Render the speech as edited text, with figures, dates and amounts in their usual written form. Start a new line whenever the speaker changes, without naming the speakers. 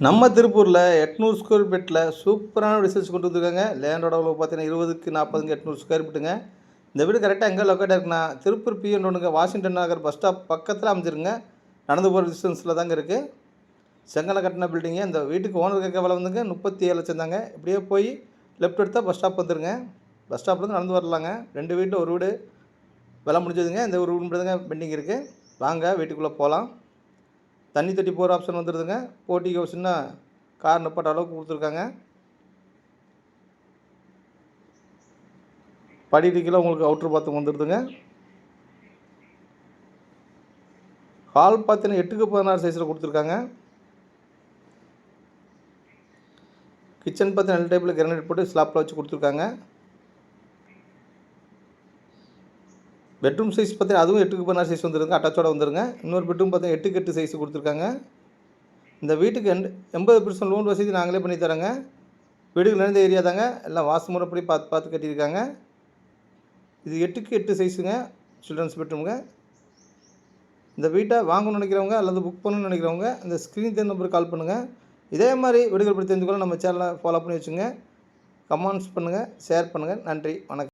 நம்ம திருப்பூரில் 800 ஸ்கொயர் ஃபீட்டில் சூப்பரான ரிசர்ச் கொண்டு வந்துருக்காங்க. லேண்டோட அளவு பார்த்தீங்கன்னா 20க்கு 40க்கு 800 ஸ்கொயர் ஃபீட்டுங்க. இந்த வீடு கரெக்டாக எங்கே லொக்கேட் இருக்குன்னா திருப்பூர் பிஎன் ரோடுங்க, வாஷிங்டன் நகர் பஸ் ஸ்டாப் பக்கத்தில் அமைஞ்சிருங்க. நடந்து போகிற டிஸ்டன்ஸில் தாங்க இருக்குது. செங்கலை கட்டின பில்டிங்கு. இந்த வீட்டுக்கு ஓனர் கேட்க விலை வந்துங்க 37 லட்சம் தாங்க. இப்படியே போய் லெஃப்ட் எடுத்தால் பஸ் ஸ்டாப் வந்துருங்க. பஸ் ஸ்டாப்லேருந்து நடந்து வரலாங்க. 2 வீட்டில் ஒரு வீடு விலை முடிஞ்சதுங்க. இந்த ஒரு வீடு மட்டும் தாங்க பெண்டிங் இருக்குது. வாங்க வீட்டுக்குள்ளே போகலாம். தண்ணி தொட்டி போகிற ஆப்ஷன் வந்துடுதுங்க. போட்டிக்கு ஒரு சின்ன கார் நிப்பாட்ட அளவுக்கு கொடுத்துருக்காங்க. படிக்கட்டில் உங்களுக்கு அவுட்ரு பாத்ரூம் வந்துடுதுங்க. ஹால் பார்த்தீங்கன்னா 8க்கு 16 சைஸில் கொடுத்துருக்காங்க. கிச்சன் பார்த்தீங்கன்னா எல் டைப்பில் கிரானைட் போட்டு ஸ்லாப்பில் வச்சு கொடுத்துருக்காங்க. பெட்ரூம் சைஸ் பார்த்தீங்கன்னா அதுவும் 8க்கு 16 சைஸ் வந்துருங்க. அட்டாச்சோட வந்துருங்க. இன்னொரு பெட்ரூம் பார்த்தீங்கன்னா 8க்கு 8 சைஸ் கொடுத்துருக்காங்க. இந்த வீட்டுக்கு 80% லோன் வசதி நாங்களே பண்ணி தரோங்க. வீடுக்கு நிறைந்த ஏரியா தாங்க. எல்லாம் வாஸ்து முறைப்படி பார்த்து கட்டியிருக்காங்க. இது 8க்கு 8 சைஸுங்க, சில்ட்ரன்ஸ் பெட்ரூமுங்க. இந்த வீட்டை வாங்கணும்னு நினைக்கிறவங்க அல்லது புக் பண்ணணும்னு நினைக்கிறவங்க இந்த ஸ்க்ரீன் தென் நம்பருக்கு கால் பண்ணுங்கள். இதே மாதிரி வீடுகள் பற்றி தெரிஞ்சுக்கொள்ள நம்ம சேனலை ஃபாலோ பண்ணி வச்சுங்க. கமெண்ட்ஸ் பண்ணுங்கள், ஷேர் பண்ணுங்கள். நன்றி, வணக்கம்.